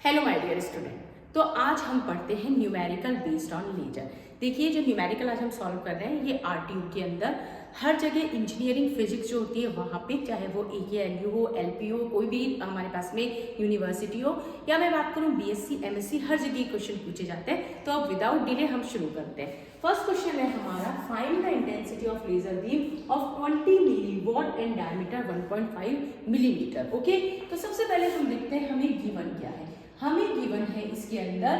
Hello my dear student. तो आज हम पढ़ते हैं न्यूमेरिकल बेस्ड ऑन लेजर। देखिए जो न्यूमेरिकल आज हम सॉल्व कर रहे हैं ये आरटीयू के अंदर हर जगह इंजीनियरिंग फिजिक्स जो होती है वहाँ पे, चाहे वो AKLU हो, LP हो, कोई भी हमारे पास में यूनिवर्सिटी हो, या मैं बात करूँ BSc MSc, हर जगह क्वेश्चन पूछे जाते हैं। तो अब विदाउट डिले हम शुरू करते हैं। फर्स्ट क्वेश्चन है हमारा, find the intensity of laser beam of 20 milliwatt and diameter 1.5 millimetre. Okay, तो सबसे पहले हम देखते हैं हमें गिवन क्या है। हमें गिवन है इसके अंदर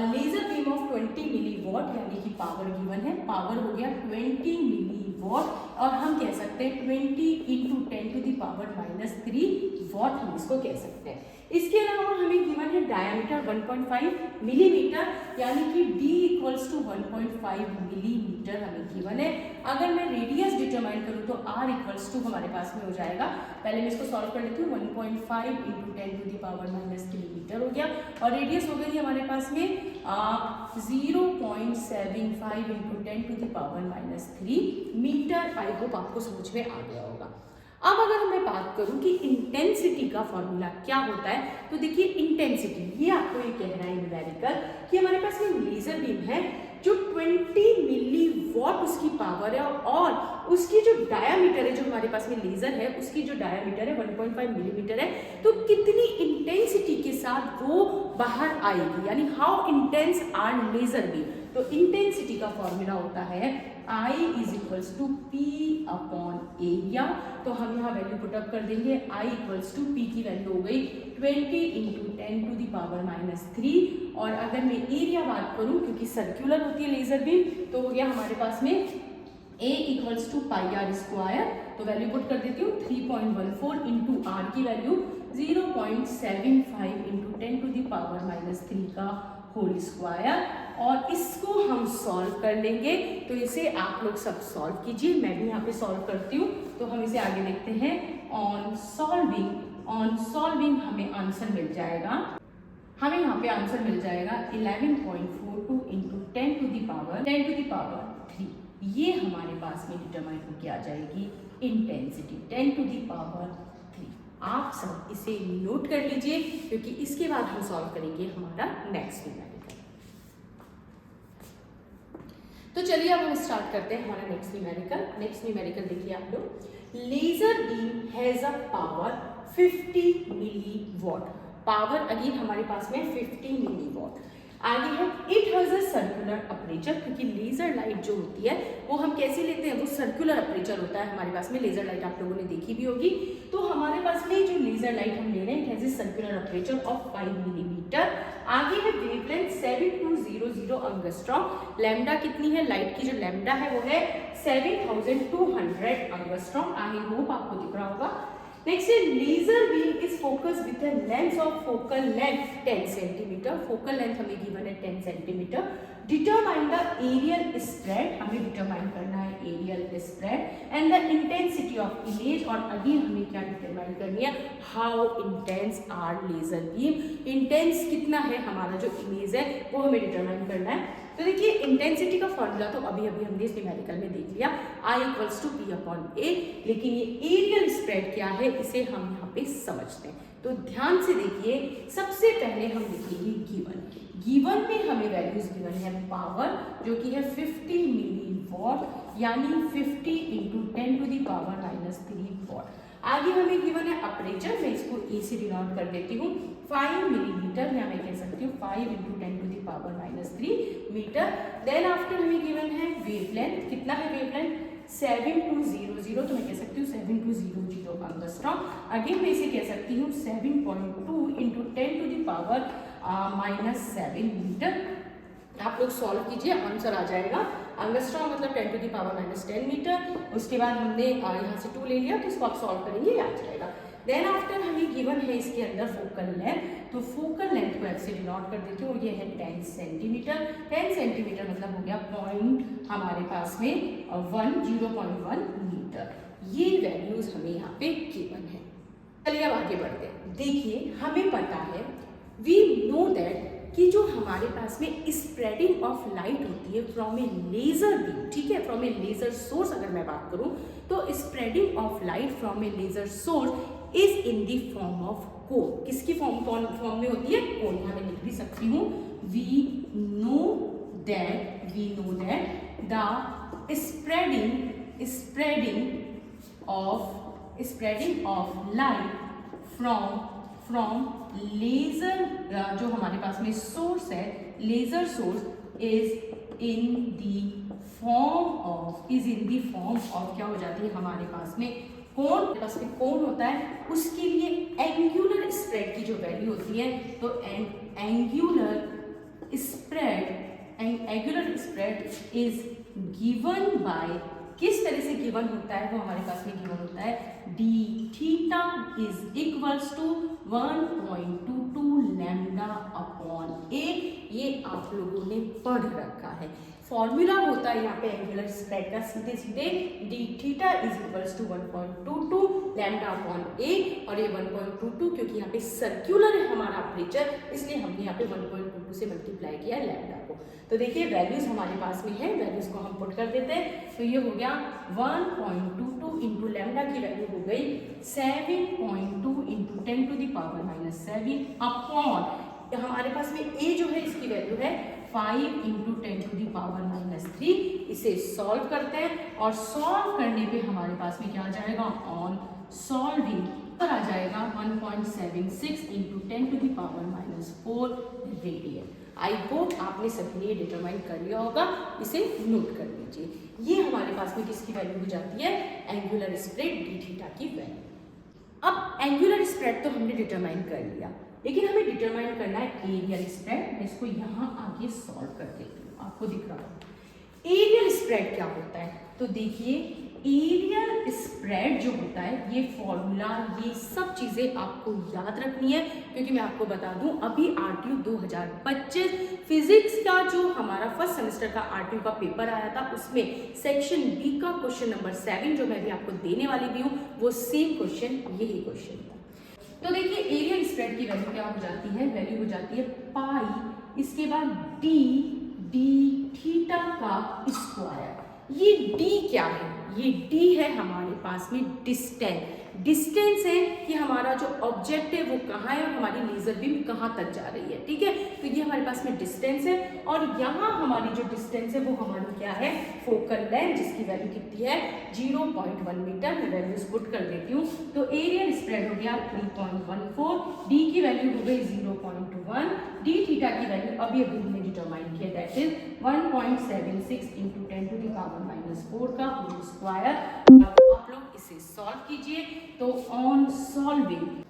लेजर बीम ऑफ 20 मिलीवॉट, यानी कि पावर गिवन है। पावर हो गया 20 मिलीवॉट और हम कह सकते हैं 20 × 10⁻³ वॉट, हम इसको कह सकते हैं। इसके अलावा हमें गिवन है डायमीटर 1.5 मिलीमीटर, यानी कि D = 1.5 मिलीमीटर हमें गिवन है। अगर मैं रेडियस डिटरमाइन करूं तो R = हमारे पास में हो जाएगा, पहले मैं इसको सॉल्व कर लेती हूँ, 1.5 × 10⁻³ मिलीमीटर हो गया और रेडियस हो गई हमारे पास में 0.75 × 10⁻³ मीटर। आई होप आपको समझ में आ गया होगा। अब अगर मैं बात करूं कि इंटेंसिटी का फॉर्मूला क्या होता है, तो देखिए इंटेंसिटी, ये आपको ये कह रहा है न्यूमेरिकल कि हमारे पास में लेजर बीम है जो 20 मिलीवॉट उसकी पावर है और उसकी जो डायामीटर है, जो हमारे पास में लेजर है उसकी जो डायामीटर है 1.5 मिलीमीटर है, तो कितनी इंटेंसिटी के साथ वो बाहर आएगी, यानी how intense are laser beam. तो इंटेंसिटी का फॉर्मूला होता है I = P/एरिया। तो हम यहाँ वैल्यू पुटअप कर देंगे। I = P की वैल्यू हो गई 20 × 10⁻³ और अगर मैं एरिया बात करूँ, क्योंकि सर्कुलर होती है लेजर बीम, तो हो गया हमारे पास में A = πr²। तो वैल्यू पुट कर देती हूँ 3.14 × R की वैल्यू 0.75 × 10⁻³ का होल स्क्वायर, और इसको हम सॉल्व कर लेंगे। तो इसे आप लोग सब सॉल्व कीजिए, मैं भी यहाँ पे सॉल्व करती हूँ। तो हम इसे आगे देखते हैं। ऑन सॉल्विंग हमें आंसर मिल जाएगा, हमें यहाँ पे आंसर मिल जाएगा 11.42 × 10⁻³ ये हमारे पास में डिटरमाइन होकर आ जाएगी इंटेंसिटी 10⁻³। आप सब इसे नोट कर लीजिए, क्योंकि इसके बाद हम सॉल्व करेंगे हमारा नेक्स्ट न्यूमेरिकल। तो चलिए अब हम स्टार्ट करते हैं हमारा नेक्स्ट न्यूमेरिकल देखिए आप लोग। Laser beam has a power 50 milliwatt. Power again हमारे पास में 50 मिलीवॉट। आगे है it has a circular aperture, क्योंकि लेजर लाइट जो होती है वो हम कैसे लेते हैं, वो सर्कुलर अपर्चर होता है हमारे पास में। लेजर लाइट आप लोगों ने देखी भी होगी। तो हमारे पास में जो लेजर लाइट हम ले रहे हैं, it has a circular aperture of 5 millimetre. आगे है वेवलेंथ 7200 एंगस्ट्रॉम। लैम्डा कितनी है, लाइट की जो लैम्डा है वो है 7200 एंगस्ट्रॉम। आई होप आपको दिख रहा होगा। नेक्स्ट है laser beam is focus with a length of focal length 10 centimetre. Focal length हमें गिवन है 10 centimetre. Determine the aerial spread, हमें डिटरमाइन करना है aerial spread and the intensity of image. और अगेन हमें क्या डिटरमाइन करनी है, how intense are laser beam. Intense कितना है हमारा जो इमेज है वो हमें डिटरमाइन करना है। तो देखिए इंटेंसिटी का फॉर्मूला तो अभी हमने इस न्यूमेरिकल में देख लिया, I = P/A, लेकिन ये एरियल स्प्रेड क्या है इसे हम यहाँ पे समझते हैं। तो ध्यान से देखिए, सबसे पहले हम लिखेंगे गिवन में हमें वैल्यूज गिवन है पावर जो कि है 50 मिलीवॉट, यानी 50 × 10⁻³ वॉट। आगे हमें गिवन है अपर्चर, मैं इसको A से डिनोट कर देती हूँ 5 मिलीमीटर, या मैं कह सकती हूँ 5 × 10⁻³ मीटर। देन आफ्टर हमें गिवन है वेवलेंथ, कितना है वेवलेंथ 7200, तो मैं कह सकती हूँ 7200 एंगस्ट्रॉम। अगेन मैं इसे कह सकती हूँ 7.2 × 10⁻⁷ मीटर। आप लोग सॉल्व कीजिए, आंसर आ जाएगा। एंगस्ट्रॉम मतलब 10⁻⁻10 मीटर। उसके बाद हमने यहाँ से 2 ले लिया, तो इसको आप सॉल्व करेंगे, ये आ जाएगा। देन आफ्टर हमें गिवन है इसके अंदर फोकल लेंथ, तो फोकल लेंथ को ऐसे डिनोट कर देती हूँ, ये है 10 सेंटीमीटर। 10 सेंटीमीटर मतलब हो गया पॉइंट हमारे पास में 0.1 मीटर। ये वैल्यूज हमें यहाँ पे गिवन है। चलिए अब आगे बढ़ते हैं। देखिए हमें पता है, वी नो दैट कि जो हमारे पास में स्प्रेडिंग ऑफ लाइट होती है फ्रॉम ए लेजर बीम, ठीक है, फ्रॉम ए लेजर सोर्स अगर मैं बात करूं, तो spreading of light from a laser source is in the form of cone, किसकी फॉर्म में होती है? कोन। यहाँ मैं लिख भी सकती हूँ, we know that the spreading of light from laser, जो हमारे पास में सोर्स है, laser source is in the form of क्या हो जाती है हमारे पास में? कोन। हमारे पास में कोन होता है, उसके लिए एंगुलर स्प्रेड की जो वैल्यू होती है, तो angular spread is given bye, किस तरह से गिवन होता है? वो हमारे पास में गिवन होता है D theta is equals to 1.22 lambda upon A. ये आप लोगों ने पढ़ रखा है। फॉर्मूला होता है यहाँ पे एंगुलर स्प्रेड का सीधे सीधे D theta is equals to 1.22 lambda upon A, और ये 1.22 क्योंकि यहाँ पे सर्कुलर है हमारा अपर्चर, इसलिए हमने यहाँ पे 1.22 से मल्टीप्लाई किया है लैम्डा को। तो देखिए वैल्यूज हमारे पास में है, वैल्यूज को हम पुट कर देते हैं, तो ये हो गया 1.22 इंटू लैम्डा की वैल्यू हो गई 7.2 into 10 to the power minus 7 upon, हमारे पास में ए जो है इसकी वैल्यू है 5 into 10 to the power minus 3। इसे सॉल्व करते हैं और सॉल्व करने पे हमारे पास में क्या आ जाएगा? ऑन सॉल्विंग पर आ जाएगा 1.76 into 10 to the power minus 4 radian. I hope आपने सभी ने डिटरमाइन कर लिया होगा, इसे नोट कर लीजिए। ये हमारे पास में किसकी वैल्यू हो जाती है? एंगुलर स्प्रेड डी थीटा की वैल्यू। अब एंगुलर स्प्रेड तो हमने डिटरमाइन कर लिया, लेकिन हमें डिटरमाइन करना है एरियल स्प्रेड। मैं इसको यहाँ आगे सॉल्व कर देती हूँ, आपको दिख रहा है। एरियल स्प्रेड क्या होता है? तो देखिए एरियल स्प्रेड जो होता है, ये फॉर्मूला, ये सब चीजें आपको याद रखनी है, क्योंकि मैं आपको बता दूं अभी आरटीयू 2025 फिजिक्स का जो हमारा फर्स्ट सेमेस्टर का आरटीयू का पेपर आया था, उसमें सेक्शन बी का क्वेश्चन नंबर 7 जो मैं भी आपको देने वाली भी हूँ, वो सेम क्वेश्चन, यही क्वेश्चन था। तो देखिए एरियल स्प्रेड की वैल्यू क्या हो जाती है? वैल्यू हो जाती है पाई, इसके बाद डी थीटा का स्क्वायर। ये डी क्या है? ये डी है हमारे पास में डिस्टेंस है कि हमारा जो ऑब्जेक्ट है वो कहाँ है और हमारी लेजर बीम कहाँ तक जा रही है, ठीक है। तो ये हमारे पास में डिस्टेंस है, और यहाँ हमारी जो डिस्टेंस है वो हमारी क्या है? फोकल लेंथ, जिसकी वैल्यू कितनी है? 0.1 मीटर। मैं वैल्यूज पुट कर देती हूँ। तो एरियल स्प्रेड हो गया 3.14, डी की वैल्यू हो गई 0.1, डी थीटा की वैल्यू अभी हमने डिटरमाइन किया, that is 1.76 into 10 to the power minus 4 का होल स्क्वायर। आप लोग इसे सॉल्व कीजिए, तो ऑन सॉल्विंग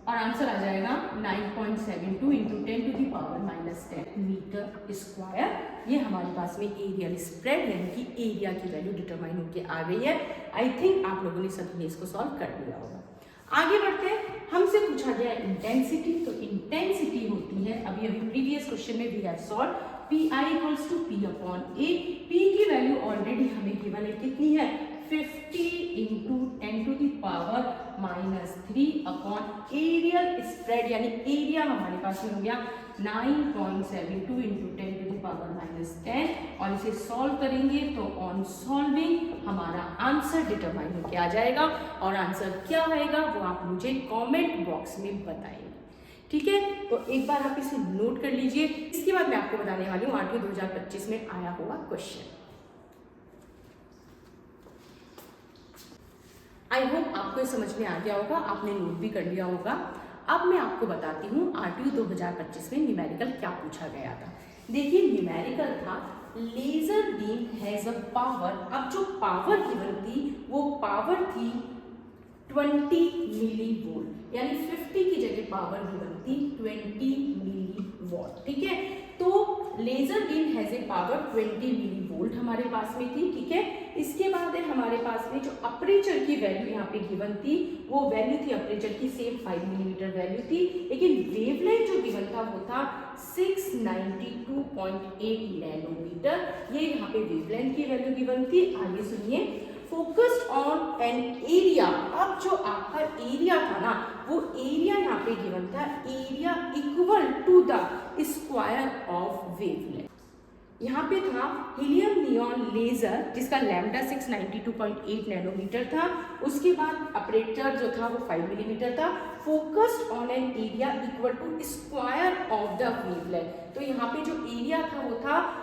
और आंसर आ जाएगा 9.72 into 10 to the power minus 10 metre square. ये हमारे पास में एरियल स्प्रेड यानी कि एरिया की वैल्यू डिटरमाइन होके आ गई है। आई थिंक आप लोगों ने सभी ने इसको सॉल्व कर लिया होगा। आगे बढ़ते हैं, हमसे पूछा गया इंटेंसिटी। तो इंटेंसिटी होती है, अभी प्रीवियस क्वेश्चन में we have solve, P I equals to P upon A. P की वैल्यू ऑलरेडी हमें गिवन है, कितनी है? 50 into 10 to the power minus 3 upon aerial spread, यानी एरिया हमारे पास में हो गया 9.72 into 10 to the power minus 10, और इसे सॉल्व करेंगे तो ऑन सॉल्विंग हमारा आंसर डिटरमाइन होकर आ जाएगा। और आंसर क्या आएगा वो आप मुझे कमेंट बॉक्स में बताएंगे, ठीक है। तो एक बार आप इसे नोट कर लीजिए। इसके बाद मैं आपको बताने वाली हूँ आरटीयू 2025 में आया हुआ क्वेश्चन। आई होप आपको समझ में आ गया होगा, आपने नोट भी कर लिया होगा। अब मैं आपको बताती हूँ आरटीयू 2025 में न्यूमेरिकल क्या पूछा गया था। देखिए न्यूमेरिकल था laser beam has a power. अब जो पावर गिवन थी वो पावर थी 20 मिली वोल्ट, यानी 50 की जगह पावर गिवन थी 20 मिली वॉट, ठीक है। तो laser beam has a power 20 millivolt हमारे पास में थी, ठीक है। इसके बाद हमारे पास में जो अपर्चर की वैल्यू यहाँ पे गिवन थी वो वैल्यू थी अपर्चर की सेम 5 मिलीमीटर वैल्यू थी, लेकिन वेवलेंथ जो गिवन था वो था 692.8 नैनोमीटर। ये यहाँ पे वेवलेंथ की वैल्यू गिवन थी। आगे सुनिए, फोकस्ड ऑन एन एरिया। अब जो आपका एरिया था ना, वो एरिया यहाँ पे गिवन था, area equal to the square of wavelength. यहाँ पे था हीलियम नियॉन लेजर जिसका लैम्डा 692.8 नैनोमीटर था। उसके बाद अपर्चर जो था वो 5 मिलीमीटर था। Focused on an area equal to square of the wavelength. तो यहाँ पे जो एरिया था वो था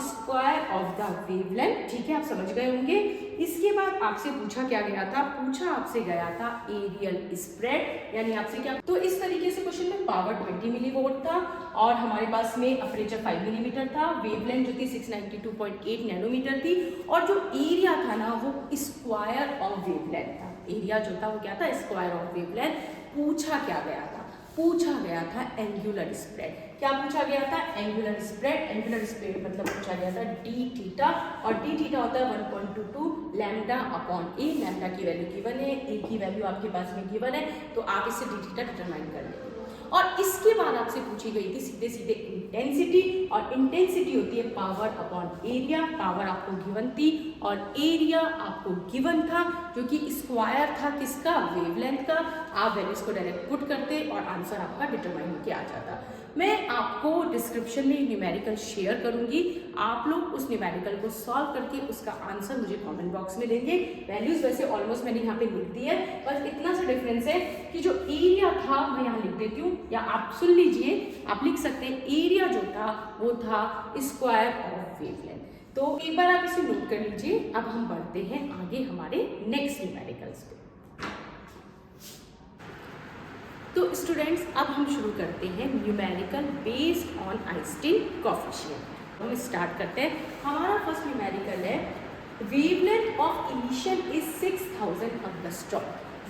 स्क्वायर ऑफ द वेवलेंथ। ठीक है, आप समझ गए होंगे। इसके बाद आपसे पूछा क्या गया था, पूछा आपसे गया था एरियल स्प्रेड, यानी आपसे क्या, तो इस तरीके से क्वेश्चन में पावर 20 मिलीवोल्ट था और हमारे पास में अपर्चर 5 मिलीमीटर था, वेवलेंथ जो थी 692.8 नैनोमीटर थी और जो एरिया था ना वो स्क्वायर ऑफ वेवलेंथ था। एरिया जो था वो क्या था, स्क्वायर ऑफ वेवलेंथ। पूछा क्या गया था, पूछा गया था एंगुलर स्प्रेड। क्या पूछा गया था, एंगुलर स्प्रेड। एंगुलर स्प्रेड मतलब पूछा गया था डी थीटा, और डी थीटा होता है 1.22 लैम्डा अपॉन ए। लैम्डा की वैल्यू गिवन है, ए की वैल्यू आपके पास में गिवन है, तो आप इससे डी थीटा डिटरमाइन कर लेंगे। और इसके बाद आपसे पूछी गई थी सीधे सीधे इंटेंसिटी, और इंटेंसिटी होती है पावर अपॉन एरिया। पावर आपको गिवन थी और एरिया आपको गिवन था जो कि स्क्वायर था किसका, वेवलेंथ का। आप वैल्यूज को डायरेक्ट पुट करते और आंसर आपका डिटरमाइन होकर आ जाता। मैं आपको डिस्क्रिप्शन में न्यूमेरिकल शेयर करूंगी, आप लोग उस न्यूमेरिकल को सॉल्व करके उसका आंसर मुझे कमेंट बॉक्स में देंगे। वैल्यूज वैसे ऑलमोस्ट मैंने यहाँ पे लिख दी है, बस इतना सा डिफरेंस है कि जो एरिया था मैं यहाँ लिख देती हूँ, या आप सुन लीजिए, आप लिख सकते हैं एरिया जो था वो था स्क्वायर ऑफ वेवलेंथ। तो एक बार आप इसे नोट कर लीजिए। अब हम बढ़ते हैं आगे हमारे नेक्स्ट न्यूमेरिकल्स पे। तो स्टूडेंट्स अब हम शुरू करते हैं numerical based on Einstein coefficient. हम स्टार्ट करते हैं। हमारा फर्स्ट न्यूमेरिकल है wavelength of emission is 6000 angstrom.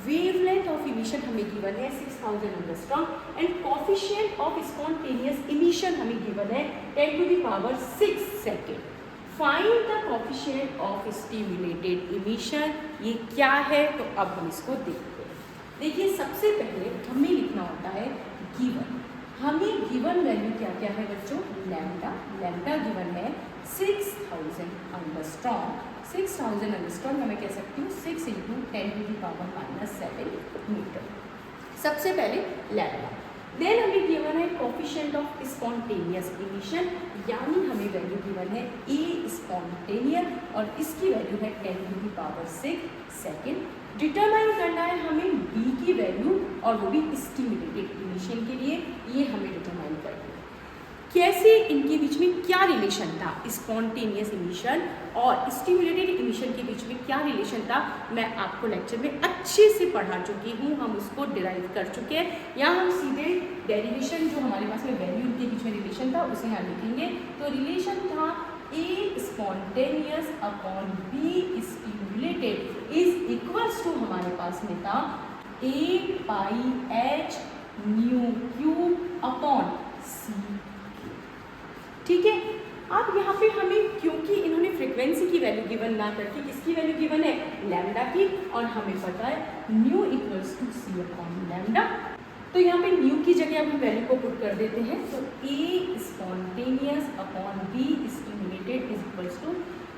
Wavelength of emission हमें गिवन है 6000 angstrom and coefficient of spontaneous emission हमें गिवन है 10 to the power 6 second. Find the coefficient of stimulated emission. ये क्या है, तो अब हम इसको देखते हैं। देखिए, सबसे पहले हमें लिखना होता है गिवन। हमें गिवन वैल्यू क्या क्या है बच्चों, लैम्डा। लैम्डा गिवन है 6000 एंगस्ट्रॉम। 6000 एंगस्ट्रॉम मैं कह सकती हूँ 6 × 10 टू द पावर -7 मीटर। सबसे पहले लैम्डा। देन हमें गिवन है कोएफिशिएंट ऑफ स्पॉन्टेनियस इमिशन, यानी हमें वैल्यू गिवन है ए स्पॉन्टेनियस और इसकी वैल्यू है 10 to the power 6 second. Determine करना है हमें बी की वैल्यू और वो भी स्टिमुलेटेड इमिशन के लिए, ये हमें डिटरमाइन करना है। कैसे इनके बीच में क्या रिलेशन था, स्पॉन्टेनियस इमिशन और स्टिमुलेटेड इमिशन के बीच में क्या रिलेशन था, मैं आपको लेक्चर में अच्छे से पढ़ा चुकी हूँ, हम उसको डिराइव कर चुके हैं। यहाँ हम सीधे डेरिवेशन जो हमारे पास में वैल्यू इनके बीच में रिलेशन था उसे यहाँ लिखेंगे। तो रिलेशन था A spontaneous upon B stimulated is equals to हमारे पास में था A pi H nu cube upon C. ठीक है, अब यहाँ पे हमें, क्योंकि इन्होंने फ्रीक्वेंसी की वैल्यू गिवन ना करके किसकी वैल्यू गिवन है, लैम्डा की, और हमें पता है nu equals to C upon lambda. तो यहाँ पे न्यू की जगह हम वैल्यू को पुट कर देते हैं। तो A spontaneous upon B stimulated is equals to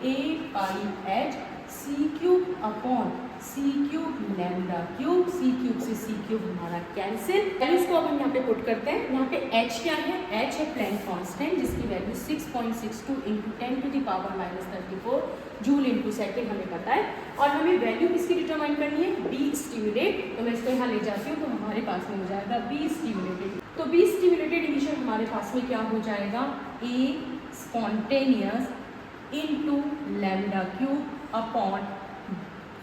A pi H C cube upon C cube lambda cube. C cube से सी क्यूब हमारा कैंसिल। वैल्यूज को अब हम यहाँ पे पुट करते हैं। यहाँ पे h क्या है, h है प्लैंक कांस्टेंट जिसकी value 6.62 × 10 to the power -34 joule × second हमें पता है। और हमें वैल्यू किसकी डिटरमाइन करनी है, बी स्टिमुलेट। तो मैं इसको यहाँ ले जाती हूँ, तो हमारे पास में हो जाएगा बी स्टिमुलेटेड। तो बी स्टिमुलेटेड इमिशन हमारे पास में क्या हो जाएगा, ए spontaneous into lambda cube upon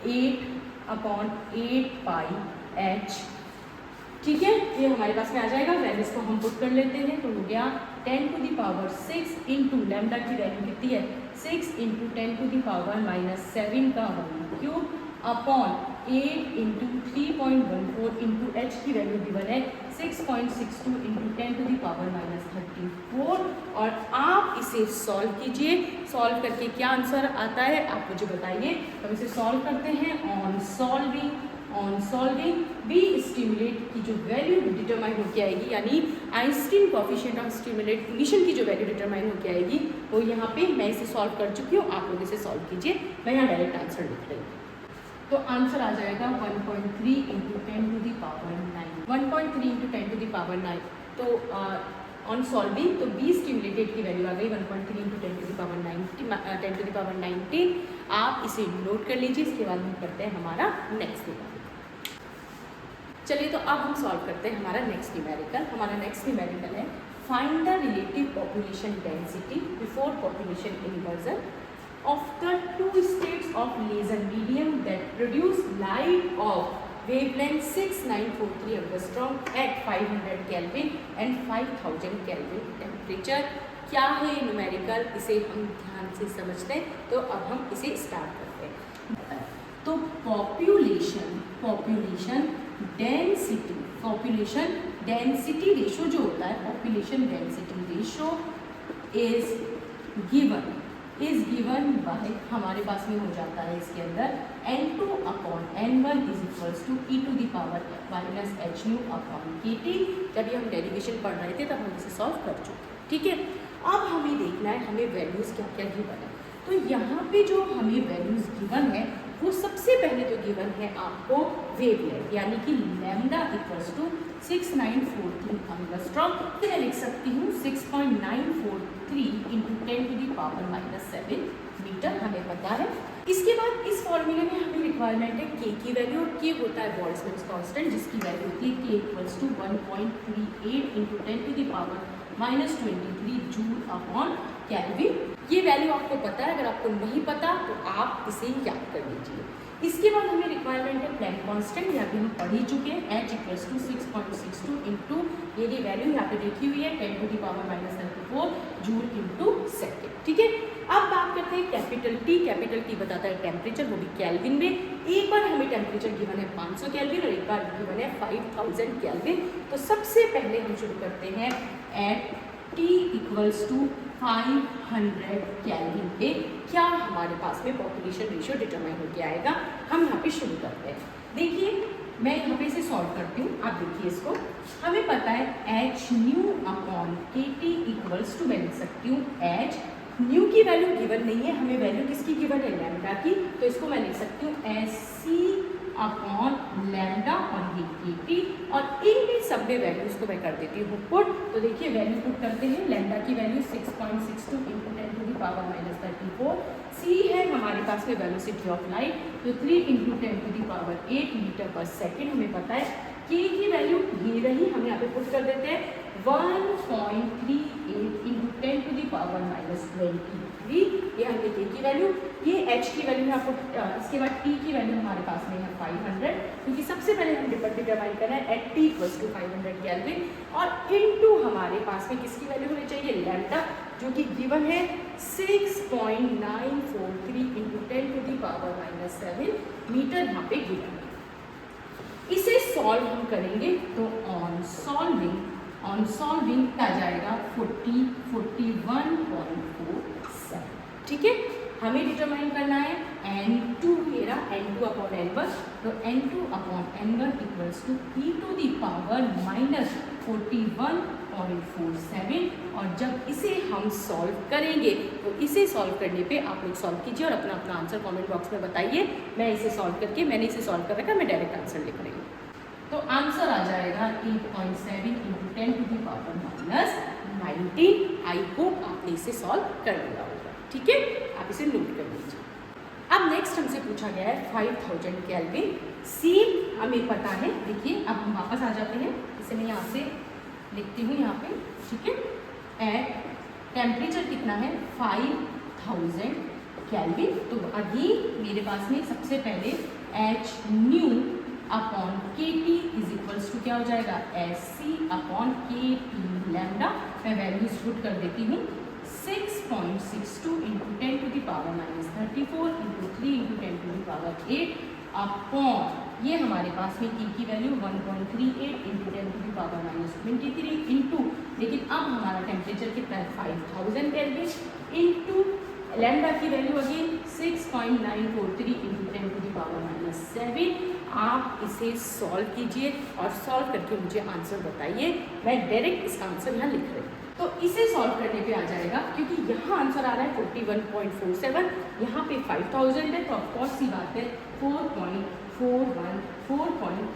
8 पाई एच। ठीक है, ये हमारे पास में आ जाएगा। वैल्यूज को हम पुट कर लेते हैं, तो हो गया 10 to the power 6 into lambda की वैल्यू कितनी है, 6 × 10 टू द पावर -7 का whole cube upon 8 × 3.14 into H की वैल्यू गिवन है 6.62 × 10 टू द पावर -34। और आप इसे सॉल्व कीजिए। सॉल्व करके क्या आंसर आता है आप मुझे बताइए। तो इसे सॉल्व करते हैं। ऑन सॉल्विंग बी स्टिमुलेट की जो वैल्यू डिटरमाइन होकर आएगी, यानी Einstein coefficient of stimulate emission की जो वैल्यू डिटरमाइन होकर आएगी वो यहाँ पे मैं इसे सॉल्व कर चुकी हूँ। आप लोग इसे सॉल्व कीजिए, मैं यहाँ डायरेक्ट आंसर लिख रही हूँ। तो आंसर आ जाएगा 1.3 × 10 to the power 9। 1.3 × 10 to the power 9। तो ऑन सॉल्विंग, तो 20 क्यूमुलेटेड की वैल्यू आ गई 1.3 इंटू 10 टू द पावर 19। आप इसे नोट कर लीजिए। इसके बाद हम करते हैं हमारा नेक्स्ट न्यूमेरिकल। चलिए तो अब हम सॉल्व करते हैं हमारा नेक्स्ट न्यूमेरिकल। हमारा नेक्स्ट न्यूमेरिकल है find the relative population density before population inversion of the two states of laser medium that produce light of wavelength 6943 angstrom at 500 Kelvin and 5000 Kelvin temperature। क्या है numerical, इसे हम ध्यान से समझते हैं। तो अब हम इसे स्टार्ट करते हैं। तो पॉपुलेशन डेंसिटी रेशो जो होता है, population density ratio is given by, हमारे पास में हो जाता है इसके अंदर N2 upon N1 is equals to e to the power minus H nu upon KT। जब ये हम डेरिवेशन पढ़ रहे थे तब हम इसे सॉल्व कर चुके, ठीक है। अब हमें देखना है हमें वैल्यूज़ क्या क्या गिवन है। तो यहाँ पे जो हमें वैल्यूज़ गिवन है वो सबसे पहले तो गिवन है आपको वेवलेंथ, यानी कि लैम्डा इक्वल्स टू 6943 एंगस्ट्रॉम। मैं लिख सकती हूँ 6.943 into 10 to the power minus 7 metre, हमें पता है। इसके बाद इस फॉर्मूले में हमें रिक्वायरमेंट है के की वैल्यू, और के होता है बोल्ट्जमैन कांस्टेंट, जिसकी वैल्यू होती है K equals to 1.38 into 10 to the power minus 23 joule upon kelvin. ये वैल्यू आपको पता है, अगर आपको नहीं पता तो आप इसे याद कर लीजिए। इसके बाद हमें रिक्वायरमेंट है प्लैंक कांस्टेंट, यहाँ पे हम पढ़ ही चुके हैं, H इक्वल्स टू 6.62 इंटू ये वैल्यू यहाँ पे देखी हुई है 10 to the power minus 34 joule into second, ठीक है। अब बात करते हैं कैपिटल टी बताता है टेम्परेचर, वो भी केल्विन में। एक बार हमें टेम्परेचर गिवन है 500 केल्विन और एक बार गिवन है 5000 केल्विन। तो सबसे पहले हम शुरू करते हैं at T equals to 500 kelvin पे क्या हमारे पास में पॉपुलेशन रेशियो डिटरमाइन होकर आएगा। हम यहाँ पे शुरू करते हैं। देखिए मैं यहाँ पे इसे सॉल्व करती हूँ, आप देखिए इसको। हमें पता है H nu upon K T equals to, मैं लिख सकती हूँ एच न्यू की वैल्यू गिवन नहीं है, हमें वैल्यू किसकी गिवन है, लैम्डा की। तो इसको मैं लिख सकती हूँ एस सी अपॉन लैम्डा और ये के टी, और इन सब में वैल्यूज को मैं कर देती हूँ पुट। तो देखिए वैल्यू पुट करते हैं। लैम्डा की value 6.62 into 10 to the power minus 34। C है हमारे पास में वेलोसिटी ऑफ लाइट, तो 3 into 10 to the power 8 metre per second हमें पता है। के की वैल्यू ये रही, हम यहाँ पे पुट कर देते हैं 1.38 into 10 to the power minus 23, ये हमने के की वैल्यू। ये एच की वैल्यू है आपको। इसके बाद टी की वैल्यू हमारे पास में है 500, क्योंकि सबसे पहले हम डिटरमाइन कर रहे हैं at T equals to 500 kelvin, और इनटू हमारे पास में किसकी वैल्यू होनी चाहिए, लैम्डा, जो कि गिवन है 6.943 into 10 to the power minus 7 metre यहाँ पे गिवन है। इसे सॉल्व हम करेंगे तो ऑन सॉल्विंग आ जाएगा 41.47, ठीक है। हमें डिटरमाइन करना है N2, मेरा N2 अपॉन N1, तो N2 upon N1 equals to e to the power minus 41.47, और जब इसे हम सॉल्व करेंगे तो इसे सॉल्व करने पे आप लोग सॉल्व कीजिए और अपना अपना आंसर कमेंट बॉक्स में बताइए। मैं इसे सॉल्व करके, मैंने इसे सॉल्व कर रखा, मैं डायरेक्ट आंसर लिख रही हूँ। तो आंसर आ जाएगा 8.7 into 10 to the power minus 19। I hope आपने इसे सॉल्व कर लिया होगा, ठीक है। आप इसे नोट कर लीजिए। अब नेक्स्ट हमसे पूछा गया है 5000 केल्विन। सेम हमें पता है। देखिए अब हम वापस आ जाते हैं, इसे मैं यहाँ से लिखती हूँ यहाँ पे, ठीक है। एट टेम्परेचर कितना है 5000 केल्विन, तो अभी मेरे पास में सबसे पहले H nu upon K T is equals to क्या हो जाएगा, S C upon K T lambda. मैं वैल्यूज पुट कर देती हूँ 6.62 into 10 to the power minus 34 into 3 into 10 to the power 8 upon ये हमारे पास में के की value 1.38 into 10 to the power minus 23 into, लेकिन अब हमारा टेम्परेचर कितना है 5000 केल्विन, इंटू लैम्डा की value again 6.943 into 10 to the power minus 7। आप इसे सॉल्व कीजिए और सॉल्व करके मुझे आंसर बताइए। मैं डायरेक्ट इसका आंसर यहाँ लिख रही हूँ। तो इसे सॉल्व करने पे आ जाएगा, क्योंकि यहाँ आंसर आ रहा है 41.47, यहाँ पे 5000 है, तो ऑफकोर्स सी बात है 4.41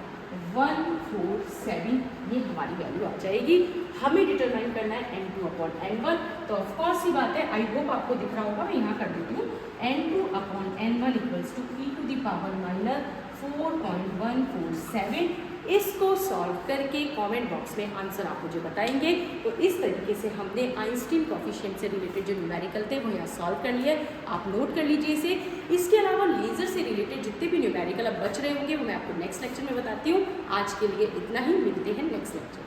147 ये हमारी वैल्यू आ जाएगी। हमें डिटरमाइन करना है n2/n1, तो ऑफकोर्स ही बात है, आई होप आपको दिख रहा होगा, मैं यहाँ कर देती हूँ, n2/n1 इक्वल्स टू e⁴.147। इसको सॉल्व करके कमेंट बॉक्स में आंसर आप मुझे बताएंगे। तो इस तरीके से हमने आइंस्टीन कोफिशिएंट से रिलेटेड जो न्यूमेरिकल थे वो यहाँ सॉल्व कर लिया, आप नोट कर लीजिए इसे। इसके अलावा लेज़र से रिलेटेड जितने भी न्यूमेरिकल अब बच रहे होंगे वो मैं आपको नेक्स्ट लेक्चर में बताती हूँ। आज के लिए इतना ही, मिलते हैं नेक्स्ट लेक्चर।